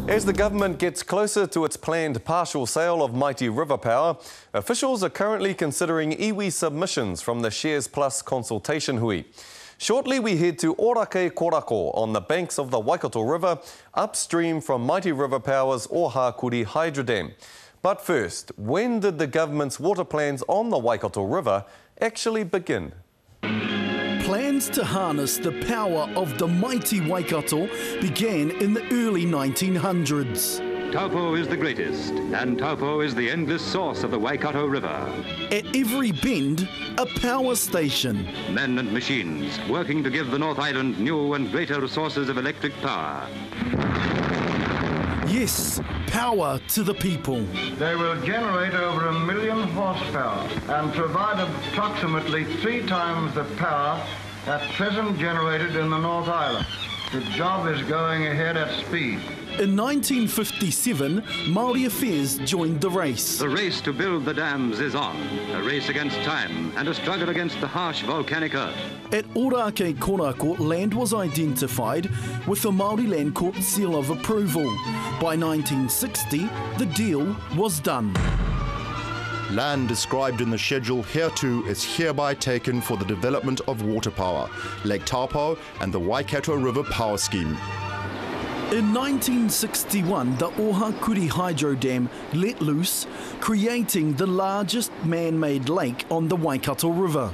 As the government gets closer to its planned partial sale of mighty river power, officials are currently considering iwi submissions from the Shares Plus consultation hui. Shortly we head to Orakei Korako on the banks of the Waikato River, upstream from mighty river power's Ohakuri Hydrodam. But first, when did the government's water plans on the Waikato River actually begin? Plans to harness the power of the mighty Waikato began in the early 1900s. Taupo is the greatest, and Taupo is the endless source of the Waikato River. At every bend, a power station. Men and machines working to give the North Island new and greater sources of electric power. Yes, power to the people. They will generate over 1 million horsepower and provide approximately 3 times the power at present generated in the North Island. The job is going ahead at speed. In 1957, Māori Affairs joined the race. The race to build the dams is on, a race against time and a struggle against the harsh volcanic earth. At Orakei Korako, land was identified with the Māori Land Court seal of approval. By 1960, the deal was done. Land described in the schedule hereto is hereby taken for the development of water power, Lake Taupo and the Waikato River Power Scheme. In 1961, the Ohakuri Hydrodam let loose, creating the largest man-made lake on the Waikato River.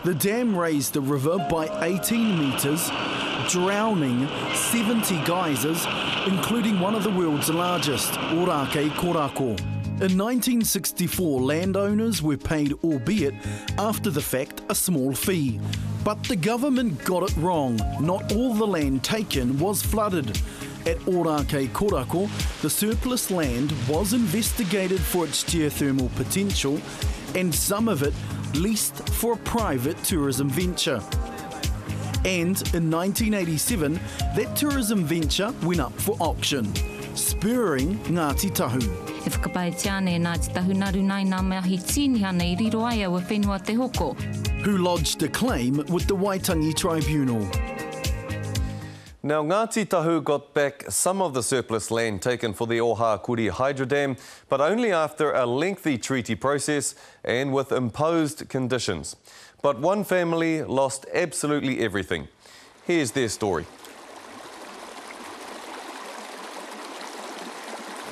The dam raised the river by 18 metres, drowning 70 geysers, including one of the world's largest, Orakei Korako. In 1964, landowners were paid, albeit after the fact, a small fee. But the government got it wrong. Not all the land taken was flooded. At Orakei Korako, the surplus land was investigated for its geothermal potential and some of it leased for a private tourism venture. And in 1987, that tourism venture went up for auction, spurring Ngāti Tahu. E whakapaetia ane Ngāti Tahu naru nai ngā mahi tini ana I riro ai au e whenua te hoko. Who lodged a claim with the Waitangi Tribunal. Now, Ngāti Tahu got back some of the surplus land taken for the Ohakuri Hydrodam, but only after a lengthy treaty process and with imposed conditions. But one family lost absolutely everything. Here's their story.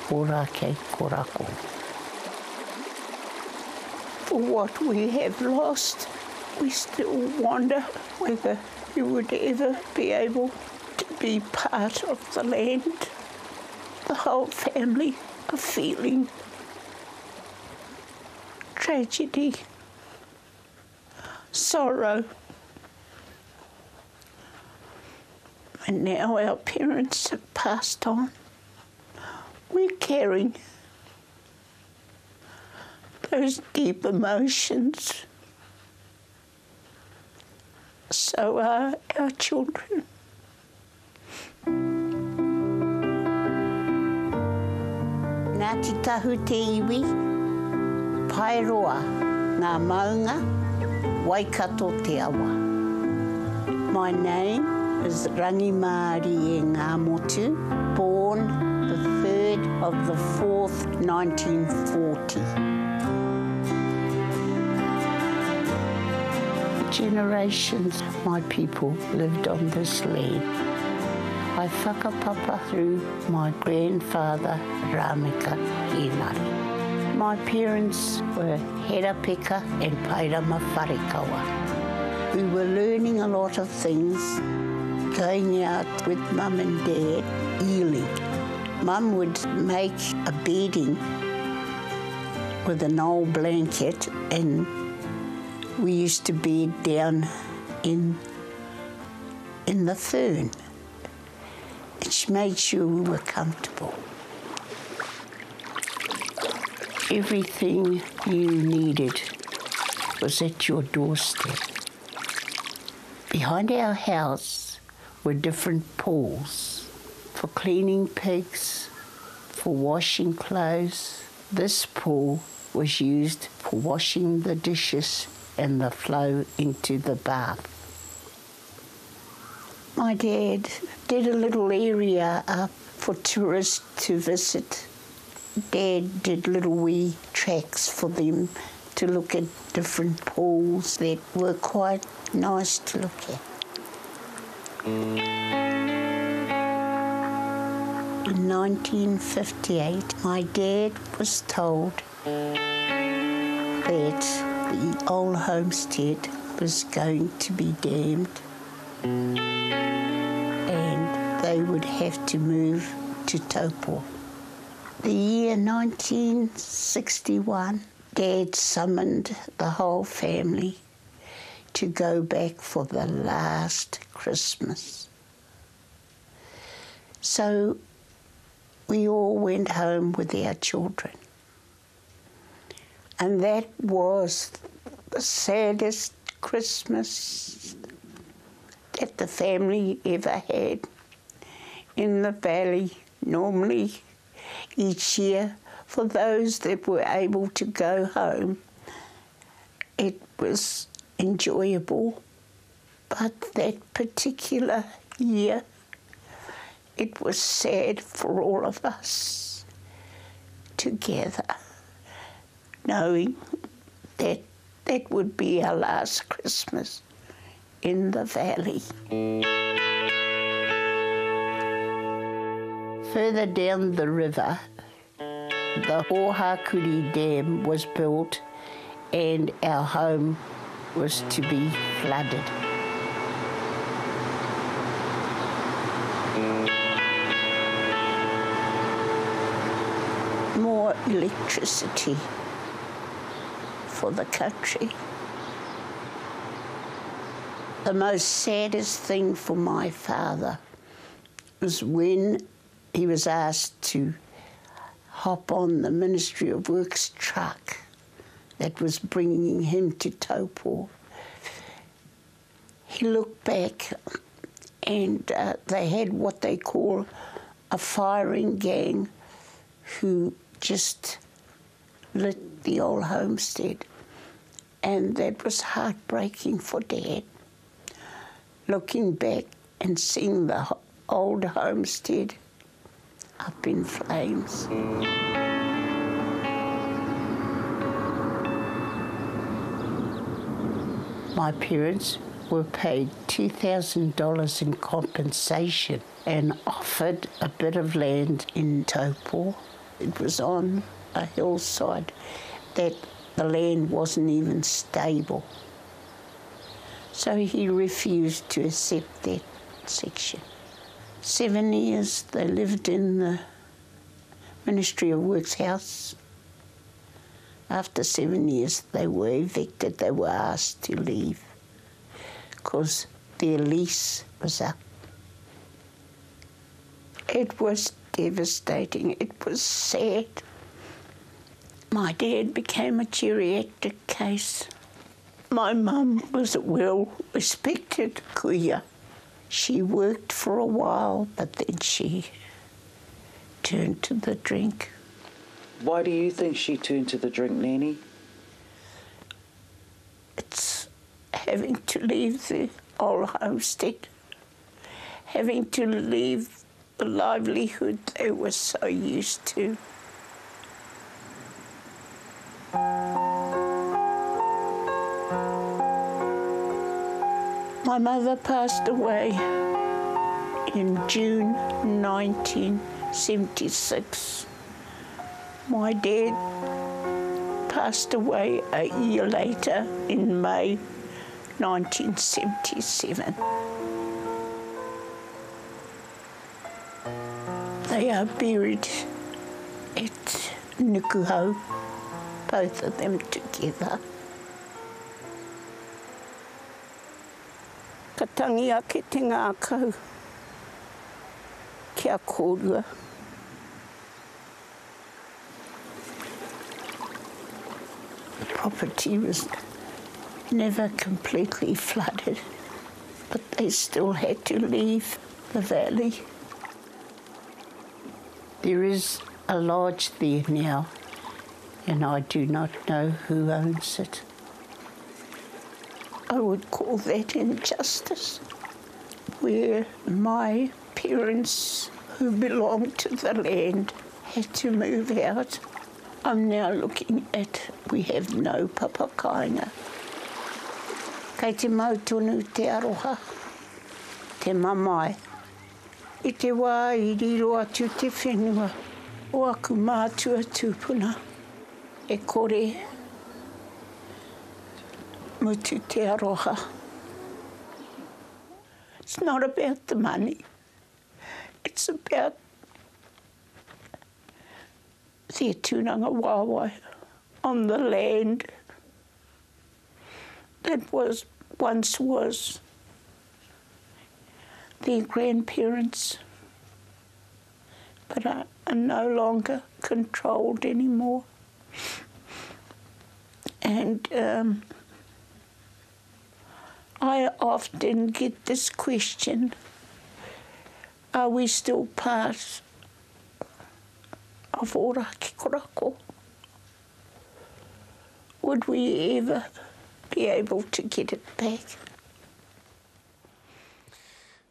Orakei Korako. For what we have lost, we still wonder whether we would ever be able to be part of the land. The whole family are feeling tragedy, sorrow. And now our parents have passed on. We're carrying those deep emotions. So are our children. Ngāti Tahu te iwi, Pairoa, ngā maunga, Waikato te awa. My name is Rangimarie Ngamotu, born the 3rd of the 4th, 1940. Generations my people lived on this land. I whakapapa through my grandfather, Rameka Henare. My parents were Herapeka and Pairama Wharekawa. We were learning a lot of things, going out with Mum and Dad, eeling. Mum would make a bedding with an old blanket and we used to bed down in the fern. And she made sure we were comfortable. Everything you needed was at your doorstep. Behind our house were different pools for cleaning pigs, for washing clothes. This pool was used for washing the dishes and the flow into the bath. My dad did a little area up for tourists to visit. Dad did little wee tracks for them to look at different pools that were quite nice to look at. In 1958, my dad was told that the old homestead was going to be dammed and they would have to move to Taupo. The year 1961, Dad summoned the whole family to go back for the last Christmas. So we all went home with our children. And that was the saddest Christmas that the family ever had in the valley. Normally, each year, for those that were able to go home, it was enjoyable. But that particular year, it was sad for all of us together, knowing that that would be our last Christmas in the valley. Further down the river, the Ohakuri Dam was built and our home was to be flooded. More electricity for the country. The most saddest thing for my father was when he was asked to hop on the Ministry of Works truck that was bringing him to Taupo. He looked back and they had what they call a firing gang who just lit the old homestead. And that was heartbreaking for Dad, looking back and seeing the old homestead up in flames. My parents were paid $2,000 in compensation and offered a bit of land in Taupo. It was on a hillside that the land wasn't even stable. So he refused to accept that section. 7 years they lived in the Ministry of Works house. After 7 years they were evicted. They were asked to leave because their lease was up. It was devastating. It was sad. My dad became a geriatric case. My mum was a well-respected kuia. She worked for a while, but then she turned to the drink. Why do you think she turned to the drink, Nanny? It's having to leave the old homestead, having to leave the livelihood they were so used to. My mother passed away in June 1976. My dad passed away a year later in May 1977. They are buried at Nukuhau, both of them together. Ka tangi ake te ngā kau, kia kōrua. The property was never completely flooded, but they still had to leave the valley. There is a lodge there now, and I do not know who owns it. I would call that injustice, where my parents who belonged to the land had to move out. I'm now looking at, we have no papakainga. Kei te mautonu te aroha, te mamae. I te wā I riro atu te whenua, o aku mātua tūpuna, e kore mutu te aroha. It's not about the money. It's about the tūnanga wāwai on the land that once was their grandparents, but are no longer controlled anymore. And I often get this question, are we still part of Orakei Korako? Would we ever be able to get it back?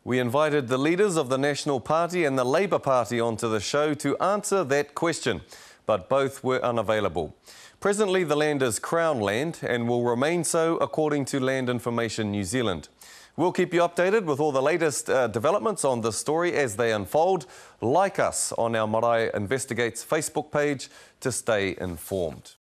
We invited the leaders of the National Party and the Labour Party onto the show to answer that question, but both were unavailable. Presently, the land is Crown land and will remain so according to Land Information New Zealand. We'll keep you updated with all the latest developments on this story as they unfold. Like us on our Marae Investigates Facebook page to stay informed.